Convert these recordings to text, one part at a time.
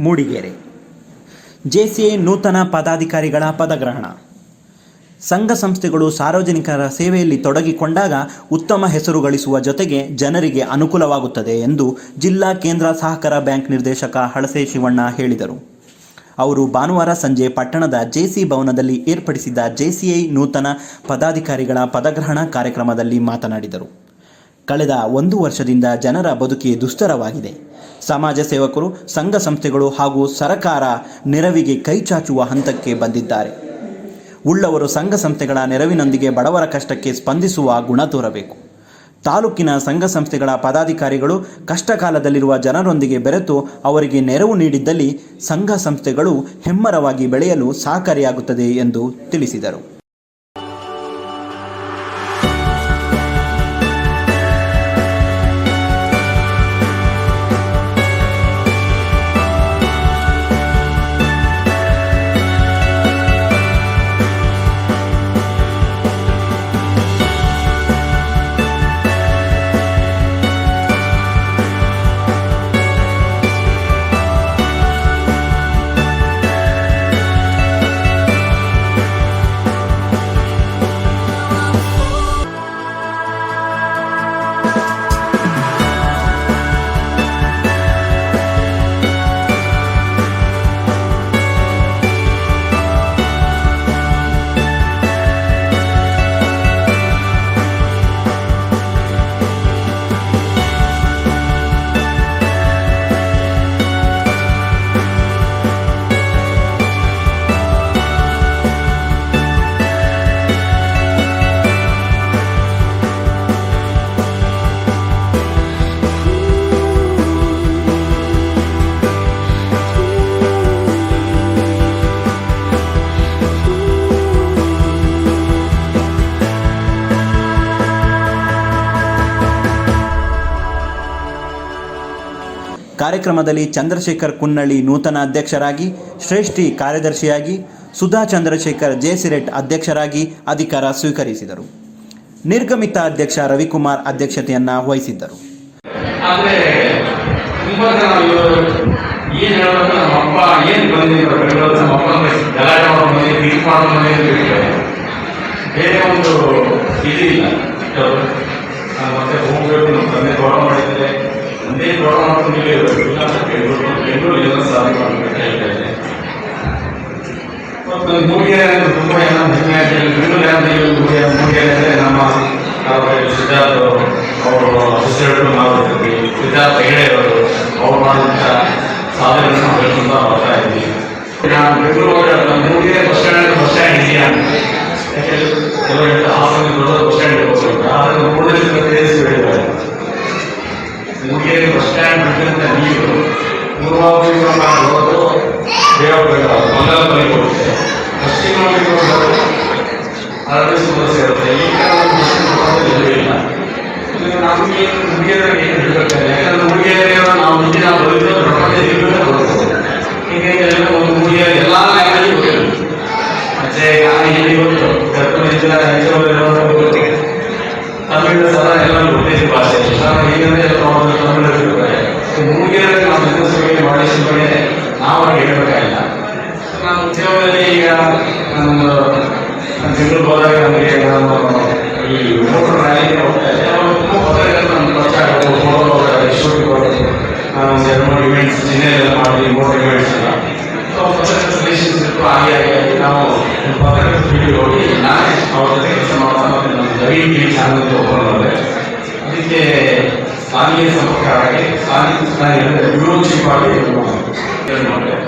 Mudigere. JCI ನೂತನ ಪದಾಧಿಕಾರಿಗಳ ಪದಗ್ರಹಣ. ಸಂಘ ಸಂಸ್ಥೆಗಳು ಸಾರ್ವಜನಿಕರ ಸೇವೆಯಲ್ಲಿ ತೊಡಗಿಕೊಂಡಾಗ ಉತ್ತಮ ಹೆಸರು ಗಳಿಸುವ ಜೊತೆಗೆ ಜನರಿಗೆ ಅನುಕೂಲವಾಗುತ್ತದೆ ಎಂದು ಜಿಲ್ಲಾ ಕೇಂದ್ರ ಸಹಕಾರ ಬ್ಯಾಂಕ್ ನಿರ್ದೇಶಕ ಹಳಸೆ ಶಿವಣ್ಣ ಹೇಳಿದರು. ಅವರು ಭಾನುವಾರ ಸಂಜೆ ಪಟ್ಟಣದ ಜೆಸಿ ಭವನದಲ್ಲಿ ಏರ್ಪಡಿಸಿದ್ದ ಜೆಸಿಐ ನೂತನ ಪದಾಧಿಕಾರಿಗಳ ಪದಗ್ರಹಣ ಕಾರ್ಯಕ್ರಮದಲ್ಲಿ ಮಾತನಾಡಿದರು. ಕಳೆದ 1 ವರ್ಷದಿಂದ ಜನರ ಬದುಕಿ ದುಸ್ತರವಾಗಿದೆ. ಸಮಾಜ ಸೇವಕರು, ಸಂಘ ಸಂಸ್ಥೆಗಳು ಹಾಗೂ ಸರಕಾರ ನೆರವಿಗೆ ಕೈಚಾಚುವ ಹಂತಕ್ಕೆ ಬಂದಿದ್ದಾರೆ. ಉಳ್ಳವರು ಸಂಘ ಸಂಸ್ಥೆಗಳ ನೆರವಿನೊಂದಿಗೆ ಬಡವರ ಕಷ್ಟಕ್ಕೆ ಸ್ಪಂದಿಸುವ ಗುಣ ತೋರಬೇಕು. ತಾಲೂಕಿನ ಸಂಘ ಸಂಸ್ಥೆಗಳ ಪದಾಧಿಕಾರಿಗಳು ಕಷ್ಟಕಾಲದಲ್ಲಿರುವ ಜನರೊಂದಿಗೆ ಬೆರೆತು ಅವರಿಗೆ ನೆರವು ನೀಡಿದ್ದಲ್ಲಿ ಸಂಘ ಸಂಸ್ಥೆಗಳು ಹೆಮ್ಮರವಾಗಿ ಬೆಳೆಯಲು ಸಹಕಾರಿಯಾಗುತ್ತದೆ ಎಂದು ತಿಳಿಸಿದರು. ಕಾರ್ಯಕ್ರಮದಲ್ಲಿ ಚಂದ್ರಶೇಖರ್ ಕುನ್ನಳ್ಳಿ ನೂತನ ಅಧ್ಯಕ್ಷರಾಗಿ, ಶ್ರೇಷ್ಠಿ ಕಾರ್ಯದರ್ಶಿಯಾಗಿ, ಸುಧಾ ಚಂದ್ರಶೇಖರ್ ಜೆಸಿರೆಟ್ ಅಧ್ಯಕ್ಷರಾಗಿ ಅಧಿಕಾರ ಸ್ವೀಕರಿಸಿದರು. ನಿರ್ಗಮಿತ ಅಧ್ಯಕ್ಷ ರವಿಕುಮಾರ್ ಅಧ್ಯಕ್ಷತೆಯನ್ನು ವಹಿಸಿದ್ದರು. ಒಂದೇ ತೋಟ ಮಾಡ್ಕೊಂಡು ಬೆಂಗಳೂರು ಎಲ್ಲ ಸಾಧನೆ ಮಾಡಬೇಕು ಹೇಳ್ತಾ ಇದೆ. ಮತ್ತು ಮೂಡಿಗೆರೆ ತುಂಬ ಹೆಮ್ಮೆ ಆಗಿದೆ. ಮೂಡಿಗೆರೆ ಅಂದರೆ ನಮ್ಮ ಸಿದ್ಧಾರ್ಥ ಅವರು ಅಸಿಸ್ಟೆಂಟ್ ಮಾಡಿರ್ತೀವಿ, ಸಿದ್ಧಾರ್ಥ ಹೆಗಡೆಯವರು ಅವ್ರು ಮಾಡಿದಂಥ ಸಾಧನೆಯನ್ನು ನಾವು ಹೇಳ್ಕೊಂತ ಬರ್ತಾ ಇದ್ದೀವಿ. ನಾನು ಬೆಂಗಳೂರು ಮೂಡಿಗೆರೆ ಬಸ್ ಸ್ಟ್ಯಾಂಡ್ ಇದೆಯಾ ಎಲ್ಲ ಹೇಳ್ತಾ ಹಾಸನ ದೊಡ್ಡ ಬಸ್ ಸ್ಟ್ಯಾಂಡ್ ಹೋಗ್ಬೇಕು. ಅದನ್ನು ಮೂಡಲಿಕ್ಕೆ ತಿಳಿಸಿ ಹೇಳಿದ್ದಾರೆ. ಮೂಡಿಗೆರೆ ಬಸ್ ಸ್ಟ್ಯಾಂಡ್ ಬಿಟ್ಟಂತ ನೀರು ಪೂರ್ವಾಭಿಮುಖ ಹೋಗೋದು ದೇವಪುರ ಮಂಗಲಪಲ್ಲಿ ಹೋಗುತ್ತೆ, ಪಶ್ಚಿಮಾಭಿಮುಖ ಹೋಗೋದು ಅರಣ್ಯ ಸಮಸ್ಯೆ ಇರುತ್ತೆ. ಈ ಎಲ್ಲೂ ಇಲ್ಲ. ನಮಗೆ ಮೂಡಿಗೆರೆಗೆ ಏನು ಹೇಳ್ಬೇಕಾದ್ರೆ, ಯಾಕಂದ್ರೆ ಮೂಡಿಗೆರೆ ನಾವು ಮುಂದಿನ ಬದುಕು ಪ್ರಪಂಚದಲ್ಲಿ ಬದುಕಬಹುದು. ಹೀಗಾಗಿ ಒಂದು ಮೂಡಿಗೆರೆ ಎಲ್ಲ ಲ್ಯಾಂಗ್ವೇಜ್ ಹೋಗಿರೋದು. ಮತ್ತೆ ನಾನು ಇಲ್ಲಿ ಗೊತ್ತು ಕರ್ಕೊಂಡಿದ್ದ ತಮಿಳು ಸಹ ಎಲ್ಲ ಉದ್ದೇಶ ಭಾಷೆ ಹೀಗಂದ್ರೆ ತಮಿಳು ಇರ್ತಾರೆ. ಮೂಡಿಗೆರೆ ನಾವು ಜನಸಭೆ ಮಾಡಿಸಿದ ಮೇಲೆ ನಾವು ಹೇಳಬೇಕಾಗಿಲ್ಲ. ನಾನು ಉದ್ಯೋಗದಲ್ಲಿ ಈಗ ನಾನು ಬೆಂಗಳೂರು ಹೋದಾಗ ನಮಗೆ ನಾನು ಈ ಮೋಟರ್ ರ್ಯಾಲಿಗೆ ಹೋಗ್ತಾ ಇದ್ದೆ. ಅವಾಗ ತುಂಬ ಪದಗಳನ್ನು ನನ್ನ ಪರಿಚಯ ಆಗೋದು, ಶೂಟಿಂಗ್ ಹೋಗೋದು, ನಾನು 2-3 ಇವೆಂಟ್ಸ್ ಜಿಲ್ಲೆಯೆಲ್ಲ ಮಾಡಿ ಮೋಟರ್ ಇವೆಂಟ್ಸ್ ಎಲ್ಲ ರಿಲೇಷನ್ಶಿಪ್ ಆಗಿ ನಾವು ಪದಕ ಫೀಲ್ಡ್ ಹೋಗಿ ನಾನೇ ಅವ್ರ ಜೊತೆ ಕೆಲಸ ಮಾಡ್ತಾ ನಮ್ಮ ರವಿ ಟಿವಿ ಚಾನಲ್ ಹೋಗೋಣ. ಅದಕ್ಕೆ ಸ್ಥಾನೀಯ ಸಂಪರ್ಕರಾಗಿ ಸ್ಥಾನಿಕ ಬ್ಯೂರೋಶಿಪ್ ಆಗಿ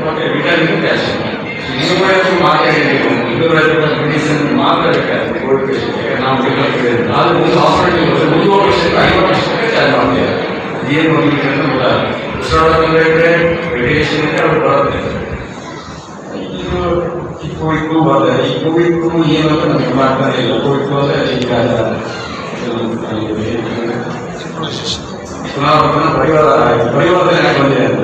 ಮತ್ತೆ ರಿಟರ್ನಿಂಗ್ ಕ್ಯಾಶ್ ಇನ್ನೂರೈವತ್ತು ಮಾತಾಡಿದ್ದೀವಿ. 250 ಮೆಡಿಸಿನ್ ಮಾತಾಡಬೇಕಾದ್ರೆ ಕೋವಿಡ್ ಪೇಷಂಟ್ಗೆ ನಾವು ಡೆವಲಪ್ ಅದು ಒಂದು ಹಾಸ್ಪಿಟಲ್ 3 ವರ್ಷಕ್ಕೆ 5 ವರ್ಷಕ್ಕೆ ಚಾರ್ಜ್ ಮಾಡ್ತೀವಿ. ಏನು ಅಂತ ಗೊತ್ತಾಗ ಉಸಿರಾಡೋದ್ರೆ ಮೆಡಿಟೇಷನ್ ಅವ್ರು ಬರುತ್ತೆ. ಇದು ಈ ಕೋವಿಡ್ಗೂ ಬರ್ತದೆ. ಈ ಕೋವಿಡ್ಗೂ ಏನಂತ ನಮ್ಗೆ ಮಾಡ್ತಾನೆ ಇಲ್ಲ. ಕೋವಿಡ್ ಹೋದ್ರೆ ಈಗ ಪರಿವರ್ತನೆ ಬಂದಿದೆ ಅಂತ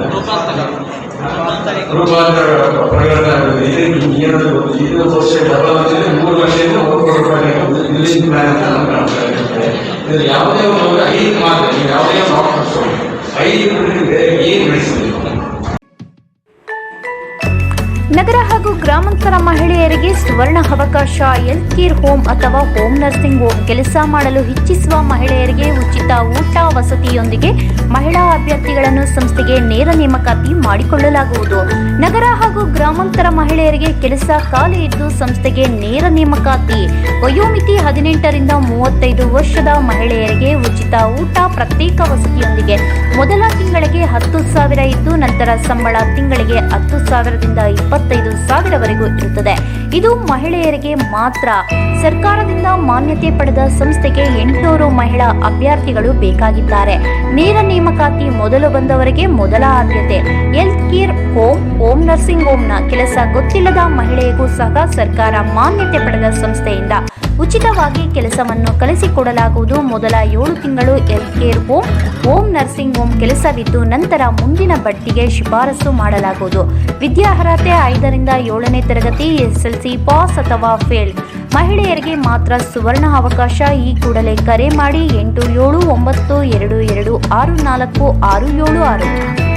ರೂಪಾಂತರ ಪರಿವರ್ತನೆ ಏನಾದ್ರು ಗೊತ್ತು. 5 ವರ್ಷ ಡಬಲ್ ಅಂದರೆ 3 ವರ್ಷದಿಂದ 1 ಕೋಟಿ ರೂಪಾಯಿ ಪ್ಲಾನ್ ಅಂತ ನಮ್ಗೆ ಕಾಣ್ತಾ ಇರುತ್ತೆ. ಇದರಲ್ಲಿ ಯಾವುದೇ ಒಂದು 5 ಮಾತ್ರ ಯಾವುದೇ ಡಾಕ್ಟರ್ಸ್ 5 ಬೇರೆ ಏನು ಮೆಡಿಸಿನ್ ನಗರ ಹಾಗೂ ಗ್ರಾಮಾಂತರ ಮಹಿಳೆಯರಿಗೆ ಸುವರ್ಣ ಅವಕಾಶ. ಹೆಲ್ತ್ ಕೇರ್ ಹೋಮ್ ಅಥವಾ ಹೋಮ್ ನರ್ಸಿಂಗ್ ಹೋಮ್ ಕೆಲಸ ಮಾಡಲು ಇಚ್ಛಿಸುವ ಮಹಿಳೆಯರಿಗೆ ಉಚಿತ ಊಟ ವಸತಿಯೊಂದಿಗೆ ಮಹಿಳಾ ಅಭ್ಯರ್ಥಿಗಳನ್ನು ಸಂಸ್ಥೆಗೆ ನೇರ ನೇಮಕಾತಿ ಮಾಡಿಕೊಳ್ಳಲಾಗುವುದು. ನಗರ ಹಾಗೂ ಗ್ರಾಮಾಂತರ ಮಹಿಳೆಯರಿಗೆ ಕೆಲಸ ಖಾಲಿ ಇದ್ದು ಸಂಸ್ಥೆಗೆ ನೇರ ನೇಮಕಾತಿ. ವಯೋಮಿತಿ 18 ರಿಂದ 35 ವರ್ಷದ ಮಹಿಳೆಯರಿಗೆ ಉಚಿತ ಊಟ, ಪ್ರತ್ಯೇಕ ವಸತಿಯೊಂದಿಗೆ ಮೊದಲ ತಿಂಗಳಿಗೆ 10,000 ಇದ್ದು ನಂತರ ಸಂಬಳ ತಿಂಗಳಿಗೆ 10,000ದಿಂದ 25,000ವರೆಗೂ ಇರುತ್ತದೆ. ಇದು ಮಹಿಳೆಯರಿಗೆ ಮಾತ್ರ. ಸರ್ಕಾರದಿಂದ ಮಾನ್ಯತೆ ಪಡೆದ ಸಂಸ್ಥೆಗೆ 800 ಮಹಿಳಾ ಅಭ್ಯರ್ಥಿಗಳು ಬೇಕಾಗಿದ್ದಾರೆ. ನೇರ ನೇಮಕಾತಿ ಮೊದಲು ಬಂದವರಿಗೆ ಮೊದಲ ಆದ್ಯತೆ. Health care home, home nursing ಹೋಮ್ನ ಕೆಲಸ ಗೊತ್ತಿಲ್ಲದ ಮಹಿಳೆಗೂ ಸಹ ಸರ್ಕಾರ ಮಾನ್ಯತೆ ಪಡೆದ ಸಂಸ್ಥೆಯಿಂದ ಉಚಿತವಾಗಿ ಕೆಲಸವನ್ನು ಕಲಿಸಿಕೊಡಲಾಗುವುದು. ಮೊದಲ 7 ತಿಂಗಳು health care home, home nursing home ಕೆಲಸವಿದ್ದು ನಂತರ ಮುಂದಿನ ಬಡ್ತಿಗೆ ಶಿಫಾರಸು ಮಾಡಲಾಗುವುದು. ವಿದ್ಯಾರ್ಹತೆ 5 ರಿಂದ 7ನೇ ತರಗತಿ, SSLC ಪಾಸ್ ಅಥವಾ ಫೇಲ್. ಮಹಿಳೆಯರಿಗೆ ಮಾತ್ರ ಸುವರ್ಣ ಅವಕಾಶ. ಈ ಕೂಡಲೇ ಕರೆ ಮಾಡಿ 8792264676.